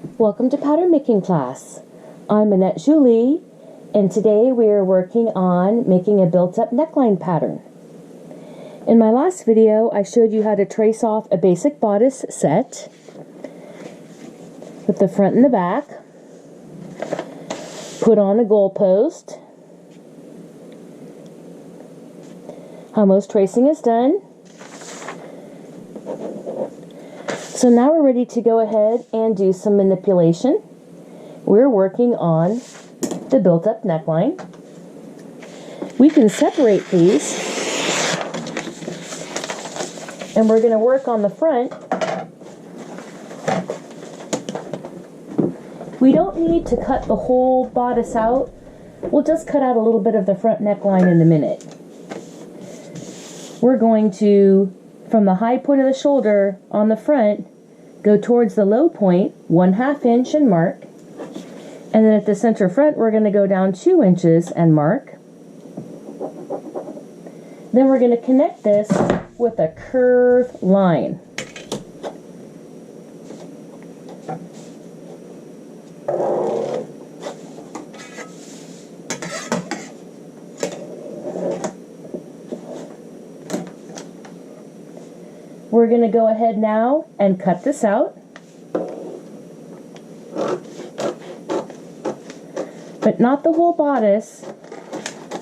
Welcome to pattern making class. I'm Annette Julie, and today we are working on making a built-up neckline pattern. In my last video, I showed you how to trace off a basic bodice set with the front and the back, put on a goalpost, how most tracing is done. So now we're ready to go ahead and do some manipulation. We're working on the built-up neckline. We can separate these, and we're going to work on the front. We don't need to cut the whole bodice out. We'll just cut out a little bit of the front neckline in a minute. We're going to, from the high point of the shoulder on the front, go towards the low point, 1/2 inch and mark. And then at the center front, we're going to go down 2 inches and mark. Then we're going to connect this with a curved line. We're going to go ahead now and cut this out. But not the whole bodice,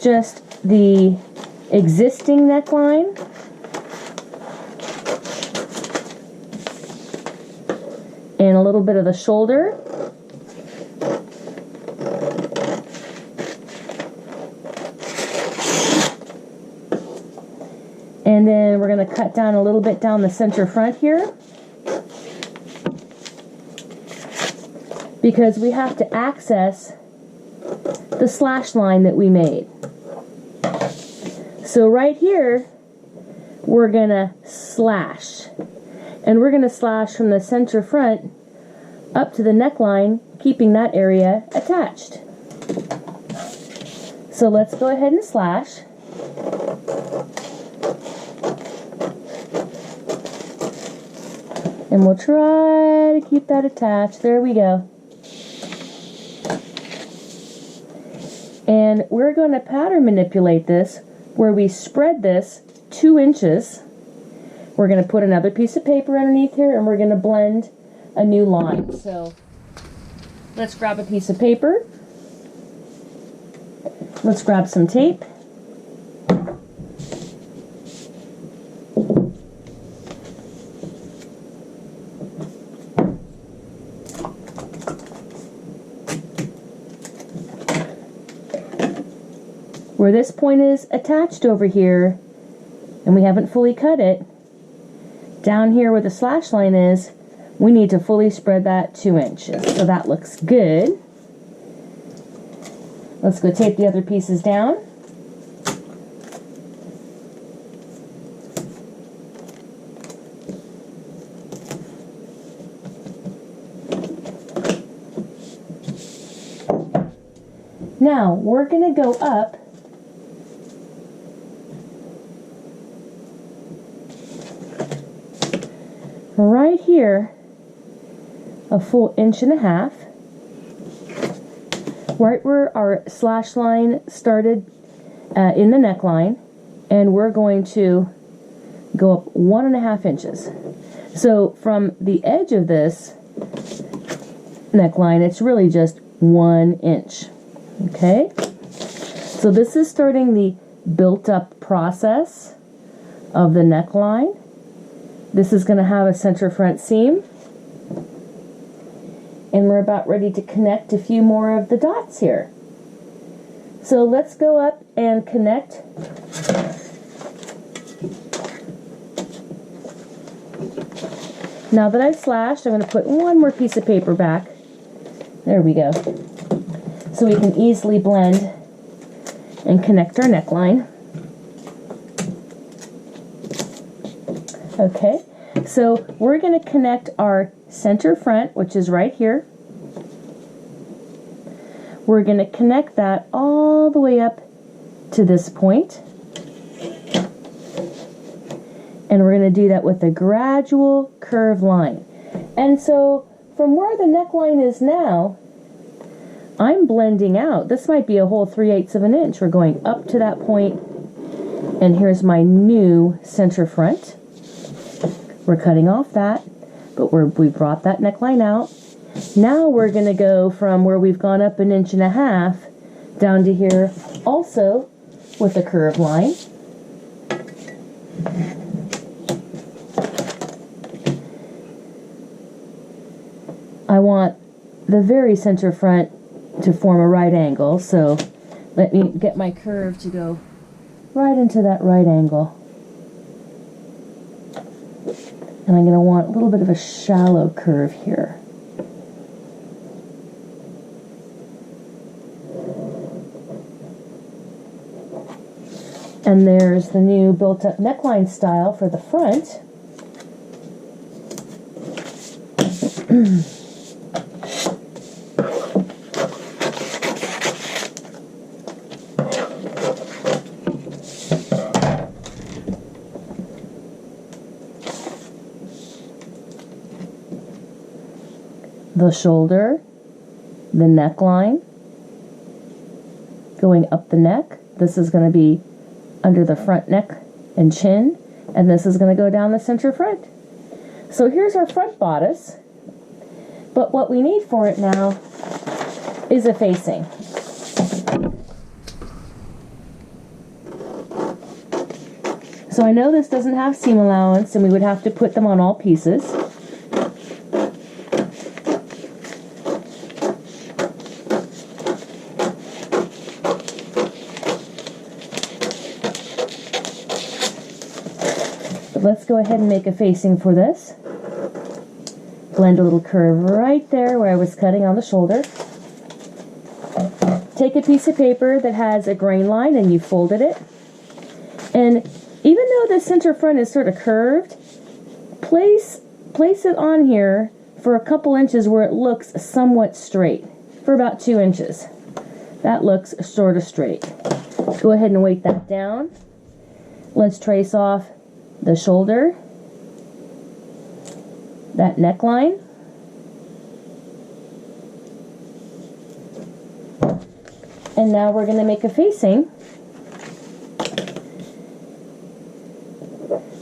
just the existing neckline and a little bit of the shoulder. And then we're going to cut down a little bit down the center front here, because we have to access the slash line that we made. So right here, we're going to slash. And we're going to slash from the center front up to the neckline, keeping that area attached. So let's go ahead and slash. And we'll try to keep that attached. There we go. And we're going to pattern manipulate this where we spread this 2 inches. We're going to put another piece of paper underneath here, and we're going to blend a new line. So let's grab a piece of paper. Let's grab some tape. Where this point is attached over here, and we haven't fully cut it, down here where the slash line is, we need to fully spread that 2 inches. So that looks good. Let's go tape the other pieces down. Now we're going to go up right here a full 1.5 inches, right where our slash line started in the neckline, and we're going to go up 1.5 inches. So from the edge of this neckline, it's really just 1 inch. Okay, so this is starting the built-up process of the neckline. This is going to have a center front seam, and we're about ready to connect a few more of the dots here. So let's go up and connect. Now that I've slashed, I'm going to put one more piece of paper back. There we go. So we can easily blend and connect our neckline. Okay, so we're going to connect our center front, which is right here. We're going to connect that all the way up to this point. And we're going to do that with a gradual curved line. And so from where the neckline is now, I'm blending out. This might be a whole 3/8 of an inch. We're going up to that point, and here's my new center front. We're cutting off that, but we brought that neckline out. Now we're going to go from where we've gone up 1.5 inches down to here, also with a curved line. I want the very center front to form a right angle, so let me get my curve to go right into that right angle. And I'm going to want a little bit of a shallow curve here. And there's the new built-up neckline style for the front. The shoulder, the neckline, going up the neck. This is going to be under the front neck and chin, and this is going to go down the center front. So here's our front bodice, but what we need for it now is a facing. So I know this doesn't have seam allowance, and we would have to put them on all pieces. Let's go ahead and make a facing for this. Blend a little curve right there where I was cutting on the shoulder. Take a piece of paper that has a grain line and you folded it. And even though the center front is sort of curved, place it on here for a couple inches where it looks somewhat straight, for about 2 inches. That looks sort of straight. Go ahead and weight that down. Let's trace off the shoulder, that neckline, and now we're going to make a facing.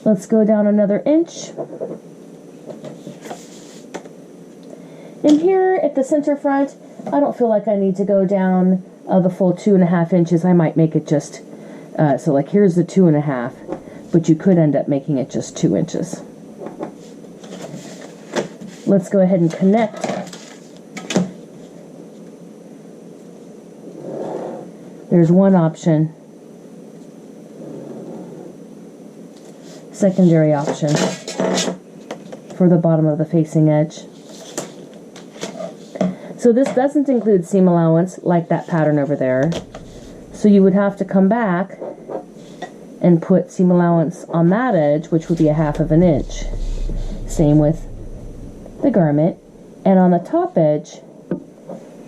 Let's go down another inch. And here at the center front, I don't feel like I need to go down the full 2.5 inches. I might make it just, so like here's the 2.5. But you could end up making it just 2 inches. Let's go ahead and connect. There's one option. Secondary option for the bottom of the facing edge. So this doesn't include seam allowance like that pattern over there. So you would have to come back and put seam allowance on that edge, which would be 1/2 inch. Same with the garment. And on the top edge,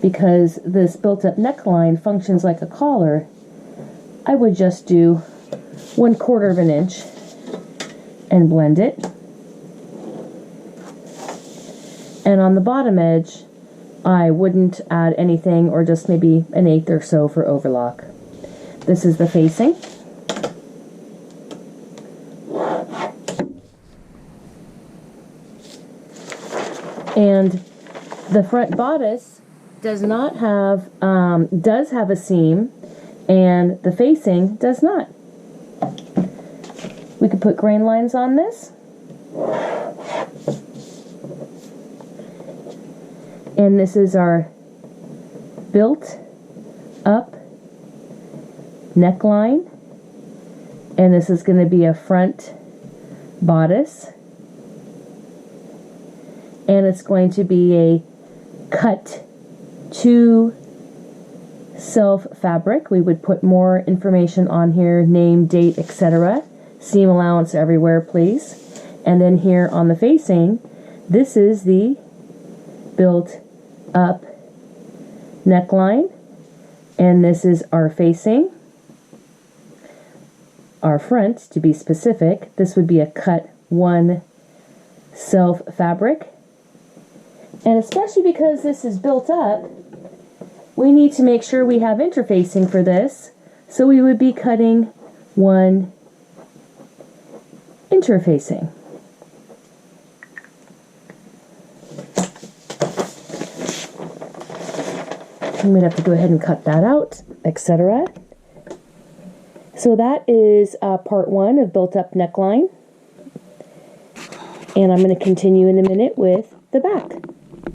because this built-up neckline functions like a collar, I would just do 1/4 inch and blend it. And on the bottom edge, I wouldn't add anything, or just maybe 1/8 or so for overlock. This is the facing. And the front bodice does not have, does have a seam, and the facing does not. We could put grain lines on this. And this is our built up neckline. And this is going to be a front bodice. And it's going to be a cut to self fabric. We would put more information on here, name, date, etc. Seam allowance everywhere, please. And then here on the facing, this is the built up neckline, and this is our facing, our front to be specific. This would be a cut 1 self fabric. And especially because this is built up, we need to make sure we have interfacing for this. So we would be cutting one interfacing. I'm going to have to go ahead and cut that out, etc. So that is part one of built up neckline. And I'm going to continue in a minute with the back.